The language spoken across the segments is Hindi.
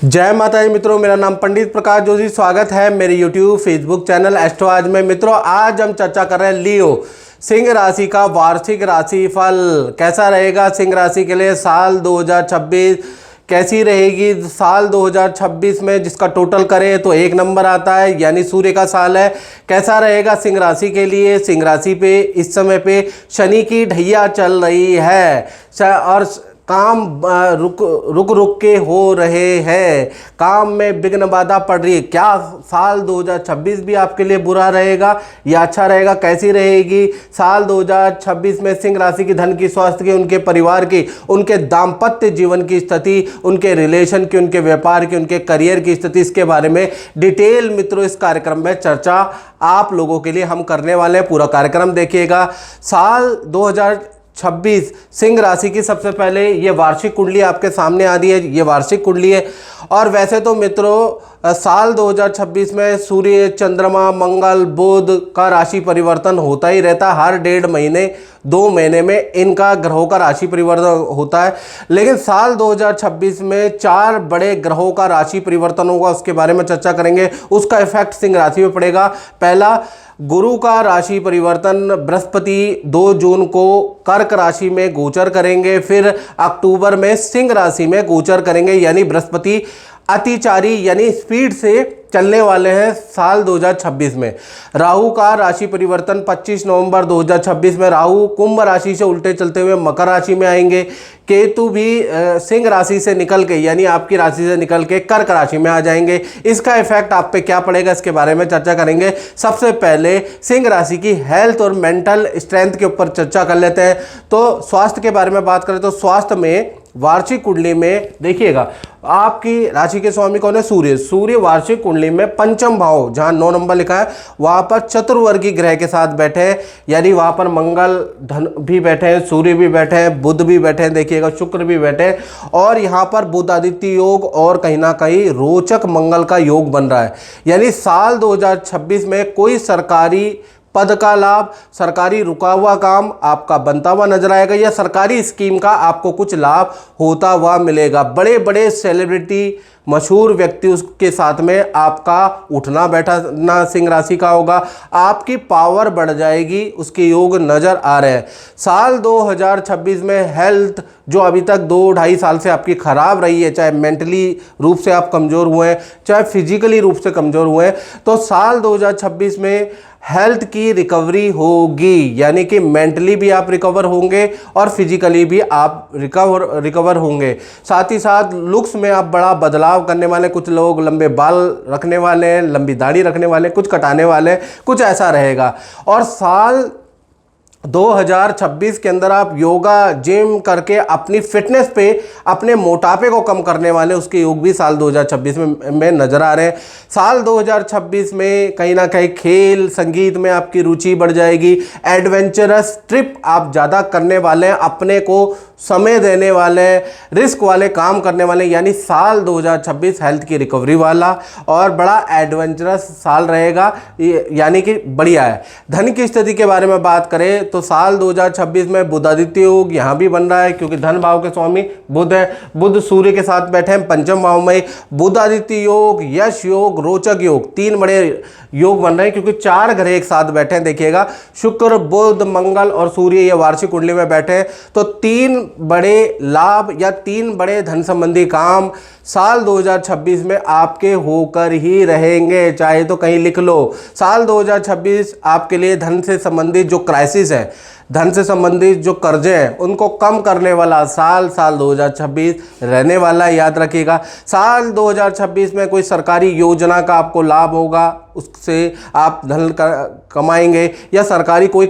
जय माता दी मित्रों, मेरा नाम पंडित प्रकाश जोशी। स्वागत है मेरे यूट्यूब फेसबुक चैनल एस्ट्रो आज में। मित्रों, आज हम चर्चा कर रहे हैं लियो सिंह राशि का वार्षिक राशि फल कैसा रहेगा। सिंह राशि के लिए साल 2026 कैसी रहेगी। साल 2026 में जिसका टोटल करें तो 1 नंबर आता है, यानी सूर्य का साल है। कैसा रहेगा सिंह राशि के लिए। सिंह राशि पे इस समय पे शनि की ढैया चल रही है और काम रुक के हो रहे हैं। काम में विघ्न बाधा पड़ रही है। क्या साल 2026 भी आपके लिए बुरा रहेगा या अच्छा रहेगा, कैसी रहेगी। साल 2026 में सिंह राशि की धन की, स्वास्थ्य की, उनके परिवार की, उनके दाम्पत्य जीवन की स्थिति, उनके रिलेशन की, उनके व्यापार की, उनके करियर की स्थिति, इसके बारे में डिटेल मित्रों इस कार्यक्रम में चर्चा आप लोगों के लिए हम करने वाले हैं। पूरा कार्यक्रम देखिएगा। साल 2026 सिंह राशि की सबसे पहले ये वार्षिक कुंडली आपके सामने आ रही है। ये वार्षिक कुंडली है और वैसे तो मित्रों साल 2026 में सूर्य, चंद्रमा, मंगल, बुध का राशि परिवर्तन होता ही रहता है। हर 1.5 महीने 2 महीने में इनका ग्रहों का राशि परिवर्तन होता है। लेकिन साल 2026 में 4 बड़े ग्रहों का राशि परिवर्तन होगा, उसके बारे में चर्चा करेंगे। उसका इफेक्ट सिंह राशि में पड़ेगा। पहला, गुरु का राशि परिवर्तन। बृहस्पति 2 जून को कर्क राशि में गोचर करेंगे, फिर अक्टूबर में सिंह राशि में गोचर करेंगे। यानी बृहस्पति अतिचारी यानी स्पीड से चलने वाले हैं साल 2026 में। राहु का राशि परिवर्तन 25 नवंबर 2026 में राहु कुंभ राशि से उल्टे चलते हुए मकर राशि में आएंगे। केतु भी सिंह राशि से निकल के यानी आपकी राशि से निकल के कर्क राशि में आ जाएंगे। इसका इफेक्ट आप पे क्या पड़ेगा, इसके बारे में चर्चा करेंगे। सबसे पहले सिंह राशि की हेल्थ और मेंटल स्ट्रेंथ के ऊपर चर्चा कर लेते हैं। तो स्वास्थ्य के बारे में बात करें तो स्वास्थ्य में वार्षिक कुंडली में देखिएगा आपकी राशि के स्वामी कौन है, सूर्य। सूर्य वार्षिक कुंडली में पंचम भाव जहां 9 नंबर लिखा है वहां पर चतुर्वर्गी ग्रह के साथ बैठे हैं। यानी वहां पर मंगल धन भी बैठे हैं, सूर्य भी बैठे हैं, बुध भी बैठे हैं, देखिएगा शुक्र भी बैठे हैं और यहां पर बुध आदित्य योग और कहीं ना कहीं रोचक मंगल का योग बन रहा है। यानी साल 2026 में कोई सरकारी पद का लाभ, सरकारी रुका हुआ काम आपका बनता हुआ नजर आएगा या सरकारी स्कीम का आपको कुछ लाभ होता हुआ मिलेगा। बड़े बड़े सेलिब्रिटी, मशहूर व्यक्ति उसके साथ में आपका उठना बैठना सिंह राशि का होगा। आपकी पावर बढ़ जाएगी, उसके योग नजर आ रहे हैं। साल 2026 में हेल्थ जो अभी तक 2-2.5 साल से आपकी खराब रही है, चाहे मेंटली रूप से आप कमजोर हुए हैं, चाहे फिजिकली रूप से कमजोर हुए हैं, तो साल 2026 में हेल्थ की रिकवरी होगी। यानी कि मेंटली भी आप रिकवर होंगे और फिजिकली भी आप रिकवर होंगे। साथ ही साथ लुक्स में आप बड़ा बदलाव करने वाले। कुछ लोग लंबे बाल रखने वाले हैं, लंबी दाढ़ी रखने वाले, कुछ कटाने वाले, कुछ ऐसा रहेगा। और साल 2026 के अंदर आप योगा, जिम करके अपनी फिटनेस पे, अपने मोटापे को कम करने वाले, उसके योग भी साल 2026 में नजर आ रहे हैं। साल 2026 में कहीं ना कहीं खेल, संगीत में आपकी रुचि बढ़ जाएगी। एडवेंचरस ट्रिप आप ज़्यादा करने वाले हैं, अपने को समय देने वाले, रिस्क वाले काम करने वाले। यानी साल 2026 हेल्थ की रिकवरी वाला और बड़ा एडवेंचरस साल रहेगा, यानी कि बढ़िया है। धन की स्थिति के बारे में बात करें तो साल 2026 में बुध आदित्य योग यहाँ भी बन रहा है क्योंकि धन भाव के स्वामी बुध है। बुध सूर्य के साथ बैठे हैं पंचम भाव में। बुध आदित्य योग, यश योग, रोचक योग, 3 बड़े योग बन रहे हैं क्योंकि 4 ग्रह एक साथ बैठे हैं। देखिएगा शुक्र, बुध, मंगल और सूर्य ये वार्षिक कुंडली में बैठे हैं। तो 3 बड़े लाभ या 3 बड़े धन संबंधी काम साल 2026 में आपके होकर ही रहेंगे, चाहे तो कहीं लिख लो। साल 2026 आपके लिए धन से संबंधित जो क्राइसिस है, धन से संबंधित जो कर्जे हैं, उनको कम करने वाला साल 2026 रहने वाला है, याद रखिएगा। साल 2026 में कोई सरकारी योजना का आपको लाभ होगा, उससे आप धन कमाएंगे या सरकारी कोई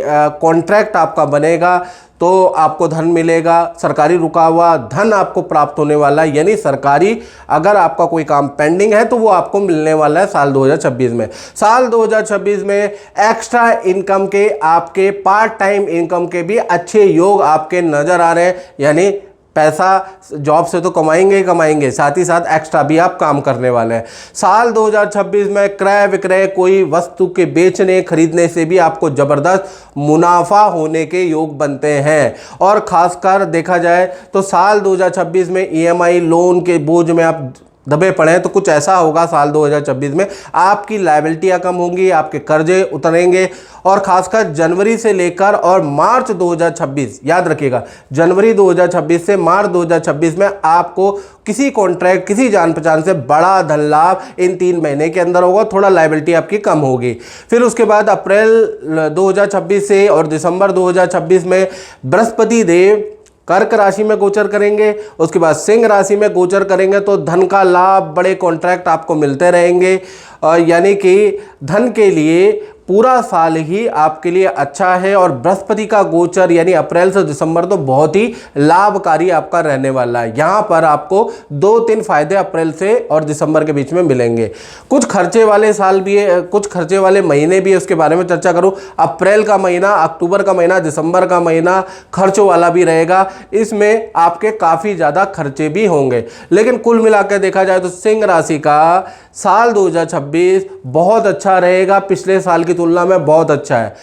कॉन्ट्रैक्ट आपका बनेगा तो आपको धन मिलेगा। सरकारी रुका हुआ धन आपको प्राप्त होने वाला है। यानी सरकारी अगर आपका कोई काम पेंडिंग है तो वो आपको मिलने वाला है साल 2026 में। साल 2026 में एक्स्ट्रा इनकम के, आपके पार्ट टाइम इनकम के भी अच्छे योग आपके नजर आ रहे हैं। यानी पैसा जॉब से तो कमाएंगे ही कमाएंगे, साथ ही साथ एक्स्ट्रा भी आप काम करने वाले हैं। साल 2026 में क्रय विक्रय, कोई वस्तु के बेचने खरीदने से भी आपको ज़बरदस्त मुनाफा होने के योग बनते हैं। और ख़ासकर देखा जाए तो साल 2026 में ईएमआई लोन के बोझ में आप दबे पड़े हैं, तो कुछ ऐसा होगा साल 2026 में आपकी लायबिलिटियाँ कम होंगी, आपके कर्जे उतरेंगे। और खासकर जनवरी से लेकर और मार्च 2026, याद रखिएगा, जनवरी 2026 से मार्च 2026 में आपको किसी कॉन्ट्रैक्ट, किसी जान पहचान से बड़ा धन लाभ इन 3 महीने के अंदर होगा। थोड़ा लायबिलिटी आपकी कम होगी। फिर उसके बाद अप्रैल 2026 से और दिसंबर 2026 में बृहस्पति देव कर्क राशि में गोचर करेंगे, उसके बाद सिंह राशि में गोचर करेंगे, तो धन का लाभ, बड़े कॉन्ट्रैक्ट आपको मिलते रहेंगे। यानी कि धन के लिए पूरा साल ही आपके लिए अच्छा है। और बृहस्पति का गोचर यानी अप्रैल से दिसंबर तो बहुत ही लाभकारी आपका रहने वाला है। यहाँ पर आपको 2-3 फायदे अप्रैल से और दिसंबर के बीच में मिलेंगे। कुछ खर्चे वाले साल भी है, कुछ खर्चे वाले महीने भी है, उसके बारे में चर्चा करूँ। अप्रैल का महीना, अक्टूबर का महीना, दिसंबर का महीना खर्चों वाला भी रहेगा। इसमें आपके काफ़ी ज़्यादा खर्चे भी होंगे। लेकिन कुल मिलाकर देखा जाए तो सिंह राशि का साल 2026 बहुत अच्छा रहेगा, पिछले साल की तुलना में बहुत अच्छा है।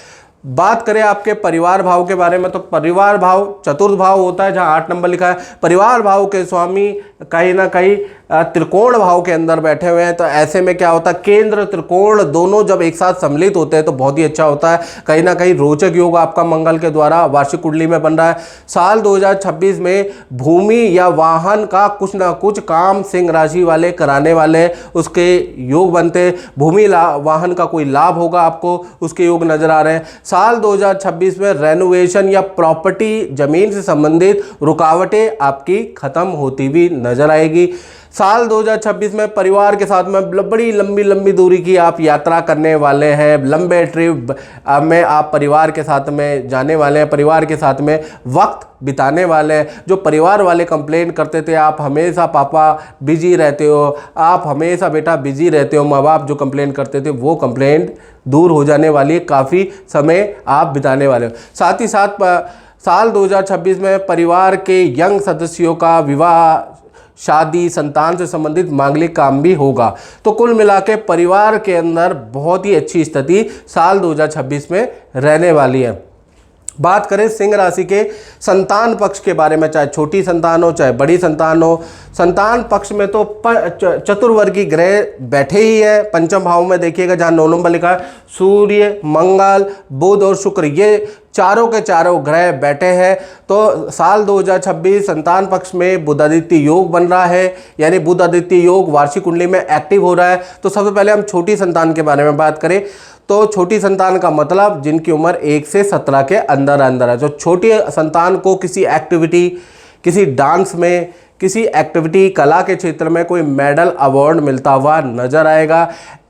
बात करें आपके परिवार भाव के बारे में, तो परिवार भाव चतुर्थ भाव होता है, जहां 8 नंबर लिखा है। परिवार भाव के स्वामी कहीं ना कहीं त्रिकोण भाव के अंदर बैठे हुए हैं। तो ऐसे में क्या होता है, केंद्र त्रिकोण दोनों जब एक साथ सम्मिलित होते हैं तो बहुत ही अच्छा होता है। कहीं ना कहीं रोचक योग आपका मंगल के द्वारा वार्षिक कुंडली में बन रहा है। साल 2026 में भूमि या वाहन का कुछ ना कुछ काम सिंह राशि वाले कराने वाले, उसके योग बनते। भूमि वाहन का कोई लाभ होगा आपको, उसके योग नजर आ रहे हैं। साल 2026 में रेनोवेशन या प्रॉपर्टी, जमीन से संबंधित रुकावटें आपकी खत्म होती हुई नजर आएगी। साल 2026 में परिवार के साथ में बड़ी लंबी लंबी दूरी की आप यात्रा करने वाले हैं। लंबे ट्रिप में आप परिवार के साथ में जाने वाले हैं, परिवार के साथ में वक्त बिताने वाले हैं। जो परिवार वाले कंप्लेन करते थे आप हमेशा पापा बिजी रहते हो, आप हमेशा बेटा बिजी रहते हो, माँ बाप जो कंप्लेन करते थे वो कंप्लेंट दूर हो जाने वाली है। काफ़ी समय आप बिताने वाले हो। साथ ही साथ साल 2026 में परिवार के यंग सदस्यों का विवाह, शादी, संतान से संबंधित मांगलिक काम भी होगा। तो कुल मिला के परिवार के अंदर बहुत ही अच्छी स्थिति साल 2026 में रहने वाली है। बात करें सिंह राशि के संतान पक्ष के बारे में, चाहे छोटी संतान हो चाहे बड़ी संतान हो, संतान पक्ष में तो चतुर्वर्गी ग्रह बैठे ही है। पंचम भाव में देखिएगा, जहाँ 9 नंबर लिखा है, सूर्य, मंगल, बुध और शुक्र, ये चारों के चारों ग्रह बैठे हैं। तो साल 2026 संतान पक्ष में बुधादित्य योग बन रहा है, यानी बुधादित्य योग वार्षिक कुंडली में एक्टिव हो रहा है। तो सबसे पहले हम छोटी संतान के बारे में बात करें तो छोटी संतान का मतलब जिनकी उम्र 1 से 17 के अंदर अंदर है। तो छोटी संतान को किसी एक्टिविटी, किसी डांस में, किसी एक्टिविटी, कला के क्षेत्र में कोई मेडल, अवार्ड मिलता हुआ नजर आएगा।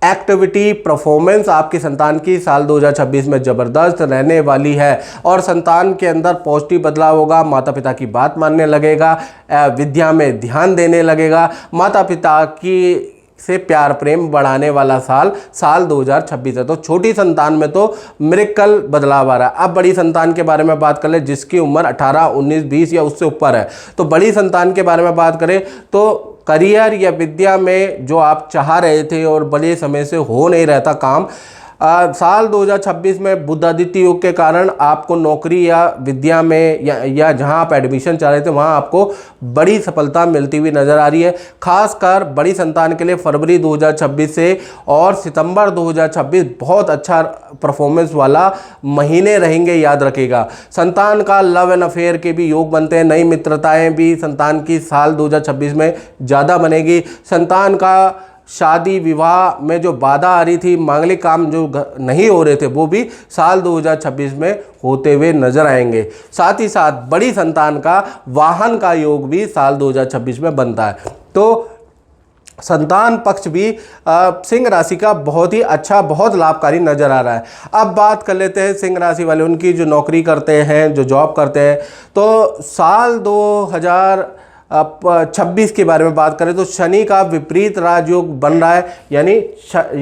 एक्टिविटी, परफॉर्मेंस आपकी संतान की साल 2026 में ज़बरदस्त रहने वाली है। और संतान के अंदर पॉजिटिव बदलाव होगा, माता पिता की बात मानने लगेगा, विद्या में ध्यान देने लगेगा, माता पिता की से प्यार प्रेम बढ़ाने वाला साल 2026 है। तो छोटी संतान में तो मिरेकल बदलाव आ रहा है। अब बड़ी संतान के बारे में बात कर ले, जिसकी उम्र 18, 19, 20 या उससे ऊपर है। तो बड़ी संतान के बारे में बात करें तो करियर या विद्या में जो आप चाह रहे थे और बड़े समय से हो नहीं रहता काम, साल 2026 में बुधादित्य योग के कारण आपको नौकरी या विद्या में या जहां आप एडमिशन चाह रहे थे वहां आपको बड़ी सफलता मिलती हुई नज़र आ रही है। खासकर बड़ी संतान के लिए फरवरी 2026 से और सितंबर 2026 बहुत अच्छा परफॉर्मेंस वाला महीने रहेंगे, याद रखिएगा। संतान का लव एंड अफेयर के भी योग बनते हैं। नई मित्रताएं भी संतान की साल 2026 में ज़्यादा बनेगी। संतान का शादी विवाह में जो बाधा आ रही थी, मांगलिक काम जो नहीं हो रहे थे, वो भी साल 2026 में होते हुए नजर आएंगे। साथ ही साथ बड़ी संतान का वाहन का योग भी साल 2026 में बनता है। तो संतान पक्ष भी सिंह राशि का बहुत ही अच्छा, बहुत लाभकारी नजर आ रहा है। अब बात कर लेते हैं सिंह राशि वाले, उनकी जो नौकरी करते हैं, जो जॉब करते हैं। तो साल 26 के बारे में बात करें तो शनि का विपरीत राजयोग बन रहा है, यानी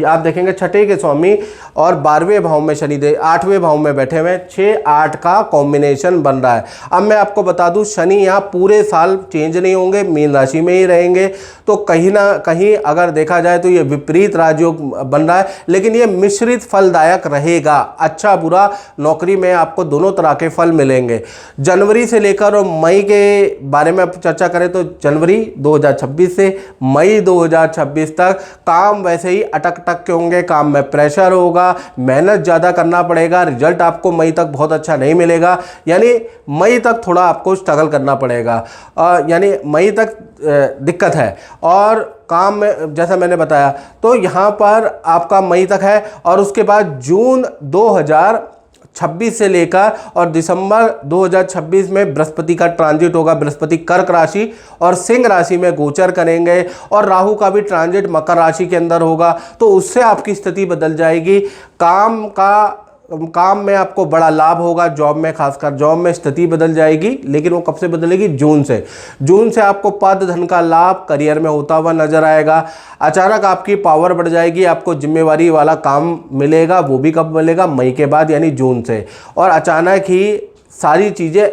आप देखेंगे छठे के स्वामी और 12वें भाव में शनिदेव 8वें भाव में बैठे हुए हैं, 6-8 का कॉम्बिनेशन बन रहा है। अब मैं आपको बता दूं शनि यहाँ पूरे साल चेंज नहीं होंगे, मीन राशि में ही रहेंगे। तो कहीं ना कहीं अगर देखा जाए तो ये विपरीत राजयोग बन रहा है, लेकिन ये मिश्रित फलदायक रहेगा। अच्छा बुरा नौकरी में आपको दोनों तरह के फल मिलेंगे। जनवरी से लेकर और मई के बारे में चर्चा करें तो जनवरी 2026 से मई 2026 तक काम वैसे ही अटक के होंगे, काम में प्रेशर होगा, मेहनत ज़्यादा करना पड़ेगा, रिजल्ट आपको मई तक बहुत अच्छा नहीं मिलेगा, यानी मई तक थोड़ा आपको स्ट्रगल करना पड़ेगा, यानी मई तक दिक्कत है। और काम में जैसा मैंने बताया तो यहाँ पर आपका मई तक है, और उसके बाद जून 2026 से लेकर और दिसंबर 2026 में बृहस्पति का ट्रांजिट होगा। बृहस्पति कर्क राशि और सिंह राशि में गोचर करेंगे, और राहु का भी ट्रांजिट मकर राशि के अंदर होगा, तो उससे आपकी स्थिति बदल जाएगी। काम में आपको बड़ा लाभ होगा, जॉब में, खासकर जॉब में स्थिति बदल जाएगी। लेकिन वो कब से बदलेगी? जून से आपको पद धन का लाभ करियर में होता हुआ नजर आएगा। अचानक आपकी पावर बढ़ जाएगी, आपको जिम्मेवारी वाला काम मिलेगा। वो भी कब मिलेगा? मई के बाद, यानी जून से। और अचानक ही सारी चीज़ें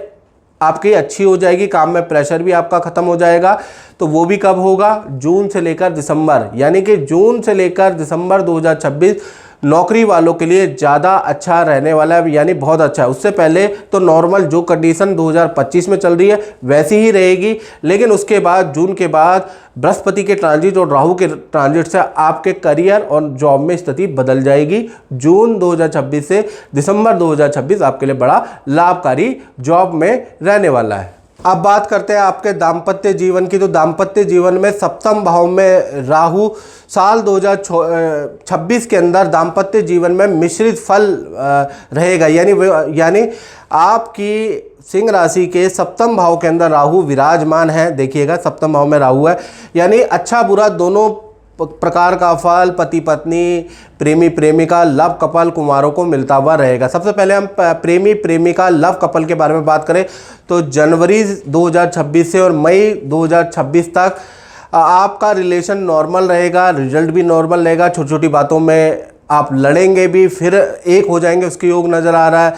आपकी अच्छी हो जाएगी, काम में प्रेशर भी आपका खत्म हो जाएगा। तो वो भी कब होगा? जून से लेकर दिसंबर, यानी कि जून से लेकर दिसंबर 2026 नौकरी वालों के लिए ज़्यादा अच्छा रहने वाला है, यानी बहुत अच्छा है। उससे पहले तो नॉर्मल जो कंडीशन 2025 में चल रही है वैसी ही रहेगी, लेकिन उसके बाद जून के बाद बृहस्पति के ट्रांजिट और राहु के ट्रांजिट से आपके करियर और जॉब में स्थिति बदल जाएगी। जून 2026 से दिसंबर 2026 आपके लिए बड़ा लाभकारी जॉब में रहने वाला है। अब बात करते हैं आपके दाम्पत्य जीवन की। तो दाम्पत्य जीवन में सप्तम भाव में राहु साल 2026 के अंदर दाम्पत्य जीवन में मिश्रित फल रहेगा, यानी आपकी सिंह राशि के सप्तम भाव के अंदर राहु विराजमान है। देखिएगा सप्तम भाव में राहु है, यानी अच्छा बुरा दोनों प्रकार का फल पति पत्नी, प्रेमी प्रेमिका, लव कपल, कुमारों को मिलता हुआ रहेगा। सबसे पहले हम प्रेमी प्रेमिका, लव कपल के बारे में बात करें तो जनवरी 2026 से और मई 2026 तक आपका रिलेशन नॉर्मल रहेगा, रिजल्ट भी नॉर्मल रहेगा। छोटी छोटी बातों में आप लड़ेंगे भी, फिर एक हो जाएंगे, उसके योग नज़र आ रहा है।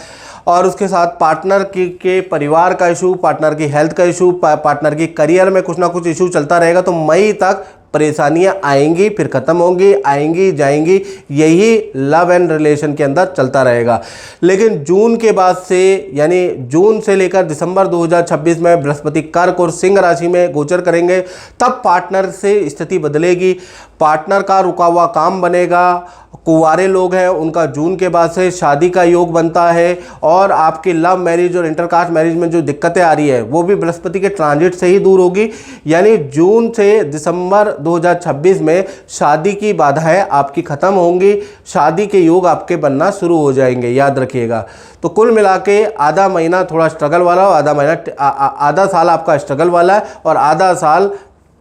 और उसके साथ पार्टनर के परिवार का इशू, पार्टनर की हेल्थ का इशू, पार्टनर की करियर में कुछ ना कुछ इशू चलता रहेगा। तो मई तक परेशानियां आएंगी, फिर खत्म होंगी, आएंगी जाएंगी, यही लव एंड रिलेशन के अंदर चलता रहेगा। लेकिन जून के बाद से, यानी जून से लेकर दिसंबर 2026 में बृहस्पति कर्क और सिंह राशि में गोचर करेंगे, तब पार्टनर से स्थिति बदलेगी। पार्टनर का रुका हुआ काम बनेगा। कुंवारे लोग हैं उनका जून के बाद से शादी का योग बनता है, और आपकी लव मैरिज और इंटरकास्ट मैरिज में जो दिक्कतें आ रही है वो भी बृहस्पति के ट्रांजिट से ही दूर होगी। यानी जून से दिसंबर 2026 में शादी की बाधाएं आपकी खत्म होंगी, शादी के योग आपके बनना शुरू हो जाएंगे, याद रखिएगा। तो कुल मिला के आधा महीना थोड़ा स्ट्रगल वाला, आधा साल आपका स्ट्रगल वाला है और आधा साल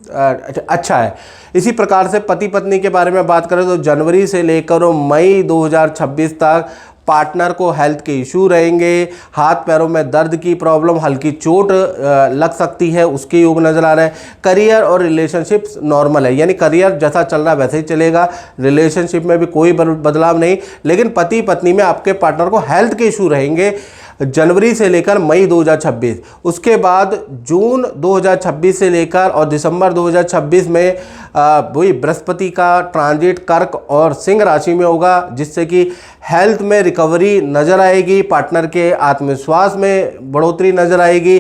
अच्छा है। इसी प्रकार से पति पत्नी के बारे में बात करें तो जनवरी से लेकर मई 2026 तक पार्टनर को हेल्थ के इशू रहेंगे, हाथ पैरों में दर्द की प्रॉब्लम, हल्की चोट लग सकती है, उसके योग नज़र आ रहे हैं। करियर और रिलेशनशिप्स नॉर्मल है, यानी करियर जैसा चल रहा है वैसे ही चलेगा, रिलेशनशिप में भी कोई बदलाव नहीं। लेकिन पति पत्नी में आपके पार्टनर को हेल्थ के इशू रहेंगे जनवरी से लेकर मई 2026। उसके बाद जून 2026 से लेकर और दिसंबर 2026 में वही बृहस्पति का ट्रांजिट कर्क और सिंह राशि में होगा, जिससे कि हेल्थ में रिकवरी नज़र आएगी, पार्टनर के आत्मविश्वास में बढ़ोतरी नज़र आएगी,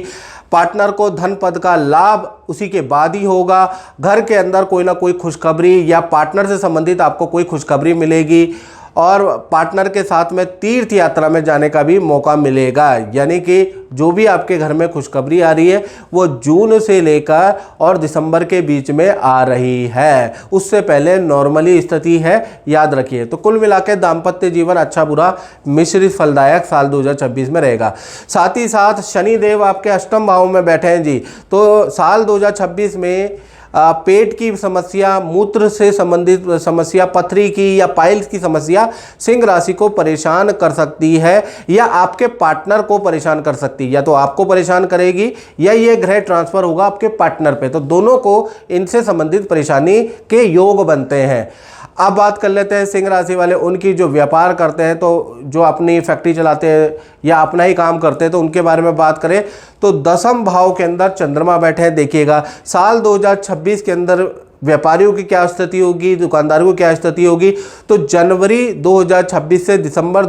पार्टनर को धन पद का लाभ उसी के बाद ही होगा। घर के अंदर कोई ना कोई खुशखबरी या पार्टनर से संबंधित आपको कोई खुशखबरी मिलेगी, और पार्टनर के साथ में तीर्थ यात्रा में जाने का भी मौका मिलेगा। यानी कि जो भी आपके घर में खुशखबरी आ रही है वो जून से लेकर और दिसंबर के बीच में आ रही है, उससे पहले नॉर्मली स्थिति है, याद रखिए। तो कुल मिलाकर दाम्पत्य जीवन अच्छा बुरा मिश्रित फलदायक साल 2026 में रहेगा। साथ ही साथ शनि देव आपके अष्टम भाव में बैठे हैं जी, तो साल 2026 में पेट की समस्या, मूत्र से संबंधित समस्या, पथरी की या पाइल्स की समस्या सिंह राशि को परेशान कर सकती है या आपके पार्टनर को परेशान कर सकती है। या तो आपको परेशान करेगी या ये ग्रह ट्रांसफर होगा आपके पार्टनर पे, तो दोनों को इनसे संबंधित परेशानी के योग बनते हैं। अब बात कर लेते हैं सिंह राशि वाले उनकी जो व्यापार करते हैं, तो जो अपनी फैक्ट्री चलाते हैं या अपना ही काम करते हैं, तो उनके बारे में बात करें तो 10वें भाव के अंदर चंद्रमा बैठे हैं। देखिएगा साल 2026 के अंदर व्यापारियों की क्या स्थिति होगी, दुकानदारों की क्या स्थिति होगी। तो जनवरी 2026 से दिसंबर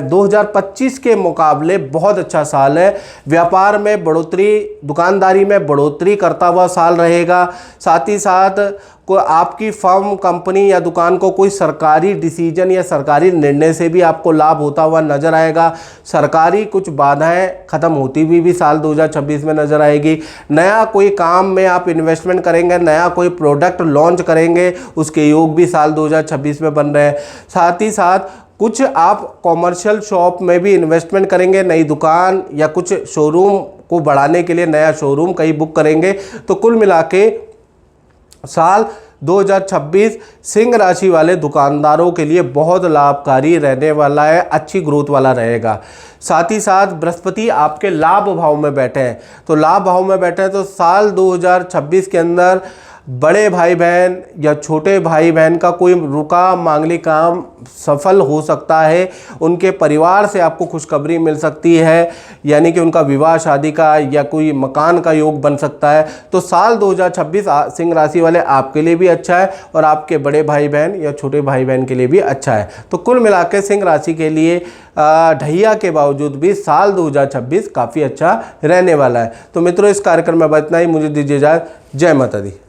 2025 के मुकाबले बहुत अच्छा साल है। व्यापार में बढ़ोतरी, दुकानदारी में बढ़ोतरी करता हुआ साल रहेगा। साथ ही साथ कोई आपकी फर्म, कंपनी या दुकान को कोई सरकारी डिसीजन या सरकारी निर्णय से भी आपको लाभ होता हुआ नजर आएगा। सरकारी कुछ बाधाएं खत्म होती हुई भी साल 2026 में नजर आएगी। नया कोई काम में आप इन्वेस्टमेंट करेंगे, नया कोई प्रोडक्ट लॉन्च करेंगे, उसके योग भी साल 2026 में बन रहे हैं। साथ ही साथ कुछ आप कॉमर्शियल शॉप में भी इन्वेस्टमेंट करेंगे, नई दुकान या कुछ शोरूम को बढ़ाने के लिए नया शोरूम कहीं बुक करेंगे। तो कुल मिला के साल 2026 सिंह राशि वाले दुकानदारों के लिए बहुत लाभकारी रहने वाला है, अच्छी ग्रोथ वाला रहेगा। साथ ही साथ बृहस्पति आपके लाभ भाव में बैठे हैं, तो लाभ भाव में बैठे हैं तो साल 2026 के अंदर बड़े भाई बहन या छोटे भाई बहन का कोई रुका मांगलिक काम सफल हो सकता है। उनके परिवार से आपको खुशखबरी मिल सकती है, यानी कि उनका विवाह शादी का या कोई मकान का योग बन सकता है। तो साल 2026 सिंह राशि वाले आपके लिए भी अच्छा है और आपके बड़े भाई बहन या छोटे भाई बहन के लिए भी अच्छा है। तो कुल मिलाकर सिंह राशि के लिए ढैया के बावजूद भी साल 2026 काफ़ी अच्छा रहने वाला है। तो मित्रों, इस कार्यक्रम में इतना ही। मुझे दीजिए इजाज़त। जय माता दी।